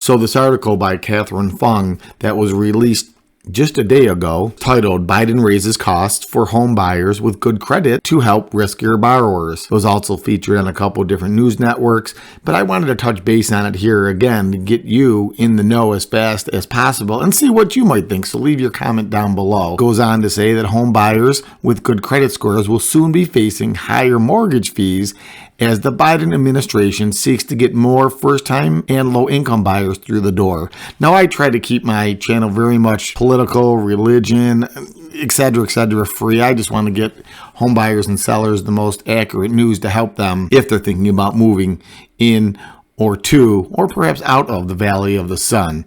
So this article by Catherine Fung that was released just a day ago, titled Biden Raises Costs for Home Buyers with Good Credit to Help Riskier Borrowers. It was also featured on a couple different news networks, but I wanted to touch base on it here again to get you in the know as fast as possible and see what you might think. So leave your comment down below. It goes on to say that home buyers with good credit scores will soon be facing higher mortgage fees as the Biden administration seeks to get more first-time and low-income buyers through the door. Now, I try to keep my channel very much political, religion, etc., free. I just want to get home buyers and sellers the most accurate news to help them if they're thinking about moving in or to, or perhaps out of the Valley of the Sun.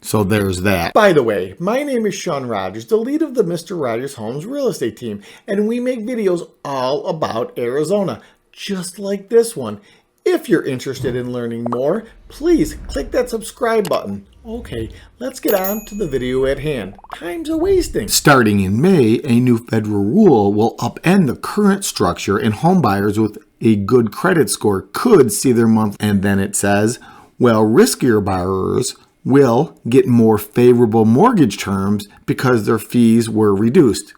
So there's that. By the way, my name is Shawn Rogers, the lead of the Mr. Rogers Homes real estate team, and we make videos all about Arizona, just like this one. If you're interested in learning more, please click that subscribe button. Okay, let's get on to the video at hand. Time's a-wasting. Starting in May, a new federal rule will upend the current structure, and homebuyers with a good credit score could see their month. And then it says, well, riskier borrowers will get more favorable mortgage terms because their fees were reduced.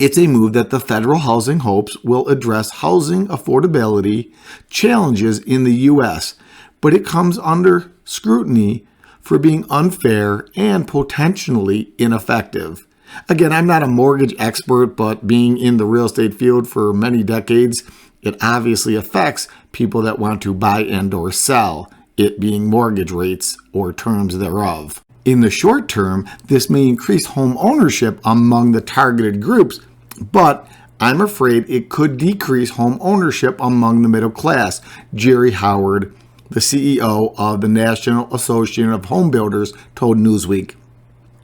It's a move that the federal housing hopes will address housing affordability challenges in the U.S., but it comes under scrutiny for being unfair and potentially ineffective. Again, I'm not a mortgage expert, but being in the real estate field for many decades, it obviously affects people that want to buy and or sell, it being mortgage rates or terms thereof. In the short term, this may increase home ownership among the targeted groups, but I'm afraid it could decrease home ownership among the middle class. Jerry Howard, the CEO of the National Association of Home Builders, told Newsweek.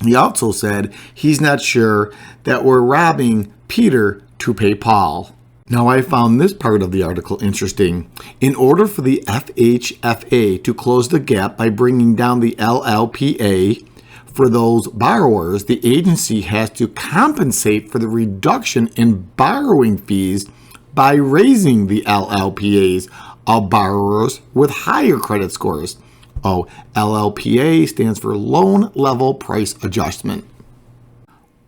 He also said he's not sure that we're robbing Peter to pay Paul. Now, I found this part of the article interesting. In order for the FHFA to close the gap by bringing down the LLPA for those borrowers, the agency has to compensate for the reduction in borrowing fees by raising the LLPAs of borrowers with higher credit scores. Oh, LLPA stands for Loan Level Price Adjustment.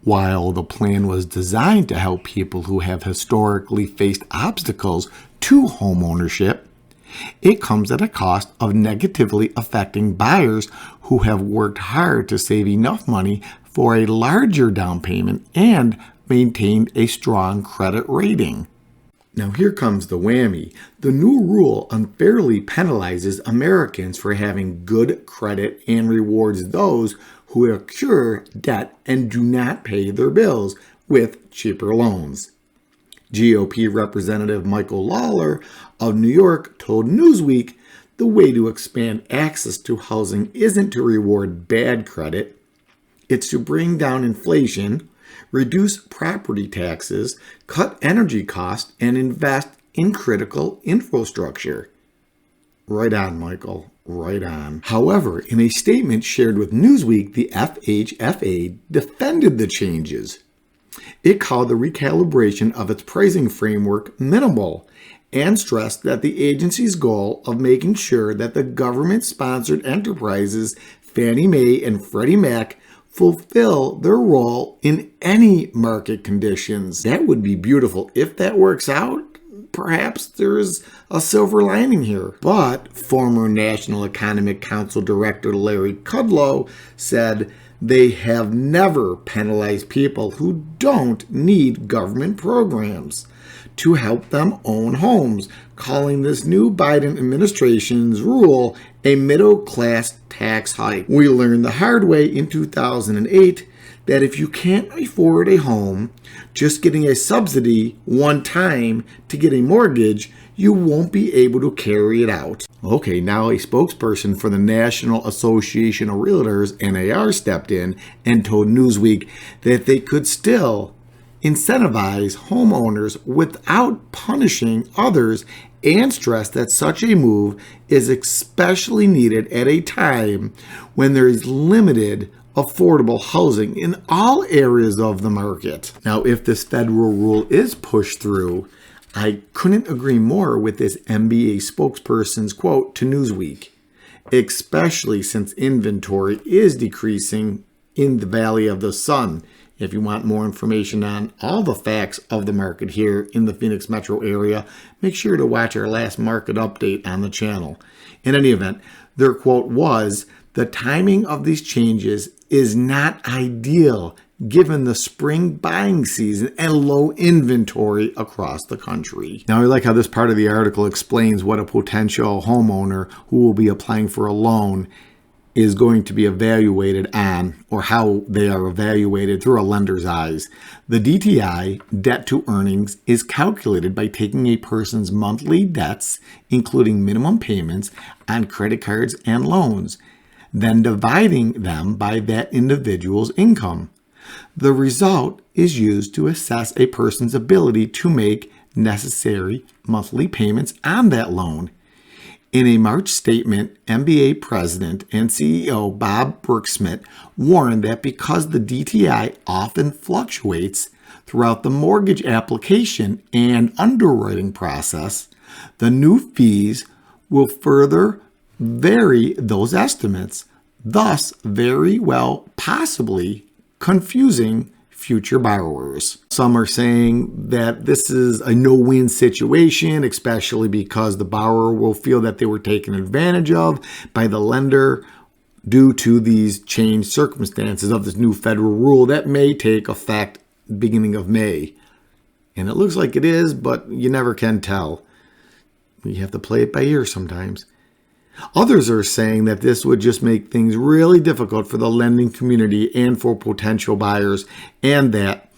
While the plan was designed to help people who have historically faced obstacles to home ownership, it comes at a cost of negatively affecting buyers who have worked hard to save enough money for a larger down payment and maintained a strong credit rating. Now here comes the whammy. The new rule unfairly penalizes Americans for having good credit and rewards those who accrue debt and do not pay their bills with cheaper loans. GOP Representative Michael Lawler of New York told Newsweek the way to expand access to housing isn't to reward bad credit, it's to bring down inflation, reduce property taxes, cut energy costs, and invest in critical infrastructure. Right on, Michael. Right on. However, in a statement shared with Newsweek, the FHFA defended the changes. It called the recalibration of its pricing framework minimal and stressed that the agency's goal of making sure that the government-sponsored enterprises Fannie Mae and Freddie Mac fulfill their role in any market conditions. That would be beautiful. If that works out, perhaps there's a silver lining here. But former National Economic Council Director Larry Kudlow said they have never penalized people who don't need government programs to help them own homes, calling this new Biden administration's rule a middle-class tax hike. We learned the hard way in 2008 that if you can't afford a home, just getting a subsidy one time to get a mortgage, you won't be able to carry it out. Okay, now a spokesperson for the National Association of Realtors, NAR, stepped in and told Newsweek that they could still incentivize homeowners without punishing others and stressed that such a move is especially needed at a time when there is limited affordable housing in all areas of the market. Now, if this federal rule is pushed through, I couldn't agree more with this MBA spokesperson's quote to Newsweek. especially since inventory is decreasing in the Valley of the Sun. If you want more information on all the facts of the market here in the Phoenix metro area, make sure to watch our last market update on the channel. In any event, their quote was, "The timing of these changes is not ideal given the spring buying season and low inventory across the country." Now, I like how this part of the article explains what a potential homeowner who will be applying for a loan is going to be evaluated on, or how they are evaluated through a lender's eyes. The DTI, debt to earnings, is calculated by taking a person's monthly debts, including minimum payments on credit cards and loans, then dividing them by that individual's income. The result is used to assess a person's ability to make necessary monthly payments on that loan. In a March statement, MBA President and CEO Bob Bergsmith warned that because the DTI often fluctuates throughout the mortgage application and underwriting process, the new fees will further vary those estimates, thus very well possibly confusing future borrowers. Some are saying that this is a no-win situation, especially because the borrower will feel that they were taken advantage of by the lender due to these changed circumstances of this new federal rule that may take effect beginning of May. And it looks like it is, but you never can tell. You have to play it by ear sometimes. Others are saying that this would just make things really difficult for the lending community and for potential buyers, and that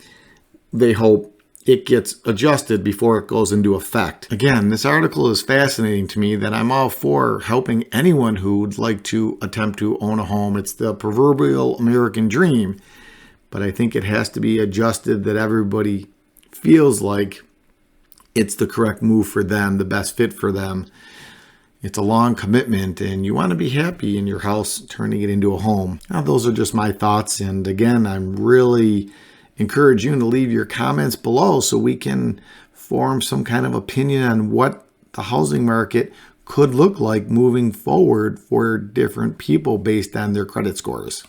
they hope it gets adjusted before it goes into effect. Again, this article is fascinating to me, that I'm all for helping anyone who would like to attempt to own a home. It's the proverbial American dream, but I think it has to be adjusted that everybody feels like it's the correct move for them, the best fit for them. It's a long commitment, and you want to be happy in your house, turning it into a home. Now, those are just my thoughts. And again, I'm really encourage you to leave your comments below so we can form some kind of opinion on what the housing market could look like moving forward for different people based on their credit scores.